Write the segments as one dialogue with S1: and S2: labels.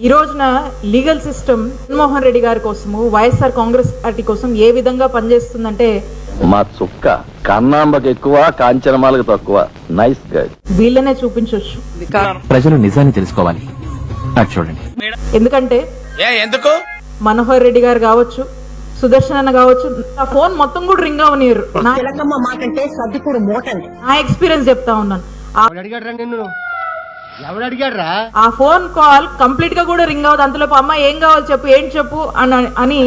S1: ఈ రోజున legal system Jaganmohan Reddy గారి కోసము వైఎస్ఆర్ కాంగ్రెస్ పార్టీ కోసం ఏ విధంగా పనిచేస్తుందంటే
S2: మా చుక్క కన్నాంబకి ఎక్కువ కాంచనమాలకు తక్కువ. Nice guide.
S1: వీళ్ళనే చూపించవచ్చు.
S3: ప్రజలు నిజాన్ని తెలుసుకోవాలి. చూడండి,
S1: ఎందుకంటే
S4: ఎందుకు
S1: మనోహర్ రెడ్డి గారు కావచ్చు, సుదర్శన్ అన్న కావచ్చు, ఆ ఫోన్ మొత్తం కూడా రింగ్ అవనియరు. నా ఎక్స్పీరియన్స్ చెప్తా ఉన్నాను. ఆ ఫోన్ కాల్ కంప్లీట్ గా కూడా రింగ్ అవ్వదు. అంతలోపు అమ్మ ఏం కావాలి చెప్పు, ఏంటి చెప్పు అని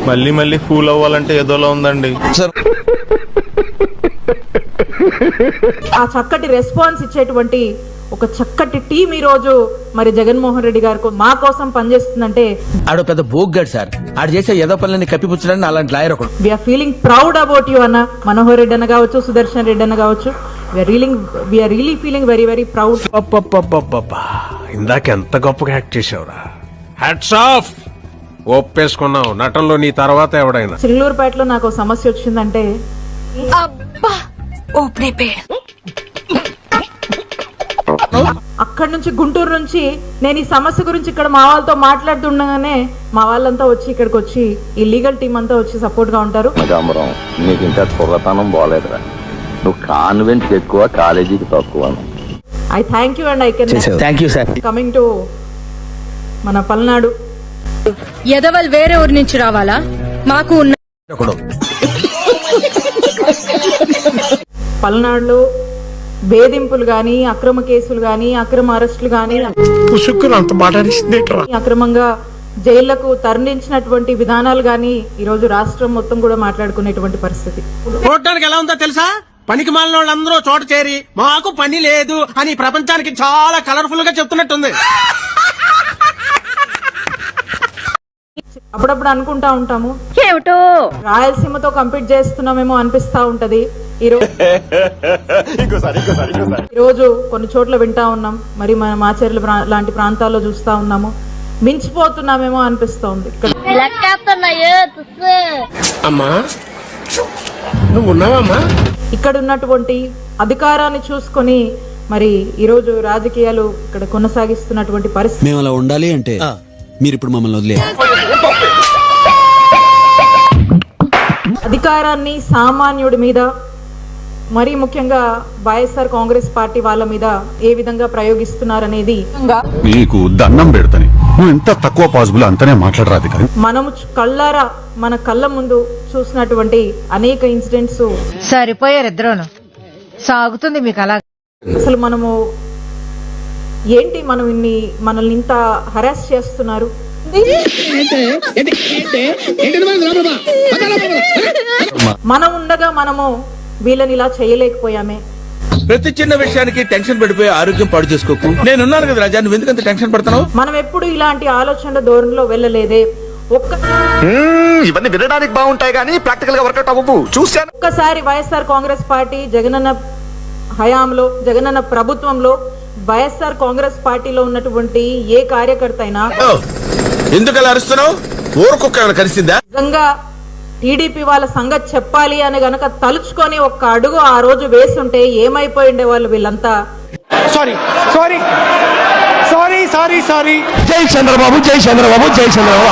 S5: మళ్ళీ మళ్ళీ ఫూల్ అవ్వాలంటే ఏదోలా ఉందండి.
S1: ఆ చక్కటి రెస్పాన్స్ ఇచ్చేటువంటి ఒక చక్కటి టీం ఈ రోజు మరి జగన్మోహన్ రెడ్డి గారు మా కోసం పనిచేస్తుందంటే
S4: ఆడు పెద్ద బోగ్గాడు సార్. ఆడు చేసే ఏదో పనులని కప్పిపుచ్చడానికి అలాంటి లాయర్ ఒకడు.
S1: We are feeling proud about you అన్న. మనోహర్ రెడ్డి అన్న కావచ్చు, సుదర్శన్ రెడ్డి అన్న కావచ్చు, we are really feeling very very proud.
S6: ఇందాక ఎంత గొప్పగా యాక్ట్ చేసావురా. Hats off. ఒప్పేసుకున్నావు. నటనలో నీ తర్వాత ఎవడైనా.
S1: చిల్లూరుపేటలో నాకు సమస్య వచ్చిందంటే అక్కడి నుంచి గుంటూరు నుంచి నేను ఈ సమస్య గురించి ఇక్కడ మా వాళ్ళతో మాట్లాడుతుండగానే మా వాళ్ళంతా వచ్చి ఇక్కడికి వచ్చి ఈ లీగల్ టీం అంతా వచ్చి సపోర్ట్ గా ఉంటారు.
S2: నగాంబరం, నీకు ఇంకా కుర్రతనం బాలేదురా. నువ్వు కాన్వెంట్ ఎక్కువ, కాలేజీకి తక్కువ.
S1: I thank you and I can
S4: thank you sir.
S1: Coming to మన పల్నాడు.
S7: ఎదవల్ వేరే ఊరి నుంచి రావాలా? మాకు ఉన్న
S1: పల్నాడులో వేధింపులు గాని, అక్రమ కేసులు గాని, అక్రమ అరెస్టులు గాని, అక్రమంగా జైళ్లకు తరలించినటువంటి విధానాలు గాని ఈ రోజు రాష్ట్రం మొత్తం కూడా మాట్లాడుకునేటువంటి పరిస్థితి.
S4: చూడటానికి ఎలా ఉందో తెలుసా? పనికి మాలిన వాళ్ళందరూ చోట చేరి మాకు పని లేదు అని ప్రపంచానికి చాలా కలర్ఫుల్ గా చెప్తున్నట్టుంది.
S1: అప్పుడప్పుడు అనుకుంటా ఉంటాము రాయలసీమతో కంపీట్ చేస్తున్నామేమో అనిపిస్తా ఉంటది. ఈ రోజు కొన్ని చోట్ల వింటా ఉన్నాం, మరి మన మాచర్ల లాంటి ప్రాంతాల్లో చూస్తా ఉన్నాము, మించిపోతున్నామేమో అనిపిస్తోంది. ఇక్కడ ఉన్నటువంటి అధికారాన్ని చూసుకొని మరి ఈ రోజు రాజకీయాలు ఇక్కడ కొనసాగిస్తున్నటువంటి పరిస్థితి.
S8: మేము అలా ఉండాలి అంటే మీరు ఇప్పుడు మమ్మల్ని వదిలే
S1: అధికారాన్ని సామాన్యుడి మీద, మరీ ముఖ్యంగా వైఎస్ఆర్ కాంగ్రెస్ పార్టీ వాళ్ళ మీద ఏ విధంగా ప్రయోగిస్తున్నారనేది
S9: నీకు దండం పెడతాను. నువ్వు ఎంత తక్కువ పాసిబుల్ అంతనే మాట్లాడరాదు కానీ
S1: మనము కళ్ళారా మన కళ్ళ ముందు చూసినటువంటి అనేక ఇన్సిడెంట్స్.
S7: సరిపోయారు ఇద్దరును. సాగుతుంది మీకు అలా.
S1: అసలు మనము ఏంటి, మనల్ని ఇంత హరాస్ చేస్తున్నారు. మనం ఉండగా మనము వీళ్ళని ఇలా చేయలేకపోయామే.
S4: ప్రతి చిన్న విషయానికి టెన్షన్ పడిపోయి ఆరోగ్యం పాడు చేసుకోకు. నేనున్నాను కదా రాజా, నువ్వు ఎందుకంత టెన్షన్ పడుతున్నావు?
S1: మనం ఎప్పుడు ఇలాంటి ఆలోచనల ధోరణిలో వెళ్ళలేదే.
S2: ఇవన్నీ వినడానికి బాగుంటాయి కానీ ప్రాక్టికల్ గా వర్కౌట్ అవ్వవు. చూశాను.
S1: ఒక్కసారి వైఎస్ఆర్ కాంగ్రెస్ పార్టీ జగనన్న హయాంలో, జగనన్న ప్రభుత్వంలో వైఎస్ఆర్ కాంగ్రెస్ పార్టీలో ఉన్నటువంటి ఏ కార్యకర్త అయినా
S4: ఎందుకు అలా అరుస్తున్నావు? ఊరుకుక్క కలిసిందా?
S1: నిజంగా టీడీపీ వాళ్ళ సంగతి చెప్పాలి అని గనక తలుచుకొని ఒక్క అడుగు ఆ రోజు వేసుంటే ఏమైపోయి ఉండే వాళ్ళు వీళ్ళంతా.
S4: Sorry sorry sorry sorry sorry.
S6: జై చంద్రబాబు, జై చంద్రబాబు, జై చంద్రబాబు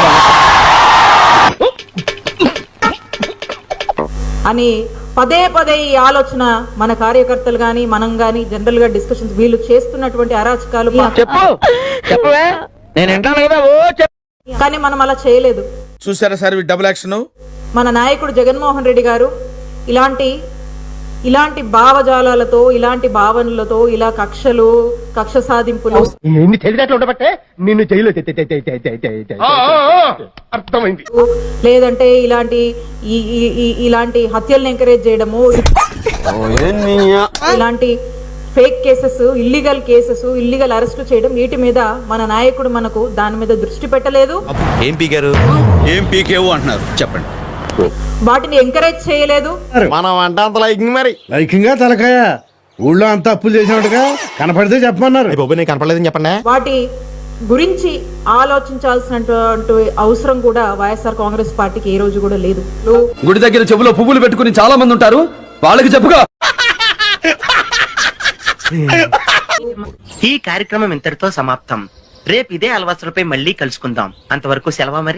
S1: అని పదే పదే ఈ ఆలోచన మన కార్యకర్తలు గాని, మనం గాని జనరల్ గా డిస్కషన్స్ వీళ్ళు చేస్తున్నటువంటి అరాచకాలు. కానీ మనం అలా చేయలేదు.
S4: చూసారా సార్ డబుల్ యాక్షన్?
S1: మన నాయకుడు జగన్మోహన్ రెడ్డి గారు ఇలాంటి భావజాలాలతో, ఇలాంటి భావనలతో, ఇలా కక్ష సాధింపులు లేదంటే ఇలాంటి హత్యలను ఎంకరేజ్ చేయడము, ఇలాంటి fake cases, illegal cases, illegal arrest చేయడం, వీటి మీద మన నాయకుడు మనకు దాని మీద దృష్టి పెట్టలేదు.
S8: ఏం పీకారు, ఏం పీకేవు అంటున్నారు చెప్పండి.
S1: వాటిని ఎంకరేజ్ చేయలేదు.
S6: మనం అంటే అంత లైకింగ్, మరి లైకింగ్ తలకాయ ఊళ్ళో అంత అప్పులు చేసినట్టుగా కనపడితే చెప్పమన్నారు. కనపడలేదని చెప్పండి.
S1: వాటి గురించి ఆలోచించాల్సినటువంటి అవసరం కూడా వైఎస్ఆర్ కాంగ్రెస్ పార్టీకి ఏ రోజు కూడా లేదు.
S3: గుడి దగ్గర చెవులో పువ్వులు పెట్టుకుని చాలా మంది ఉంటారు, వాళ్ళకి చెప్పుగా.
S10: ఈ కార్యక్రమం ఇంతటితో సమాప్తం. రేపు ఇదే అలవాసులపై మళ్ళీ కలుసుకుందాం. అంతవరకు సెలవా మరి.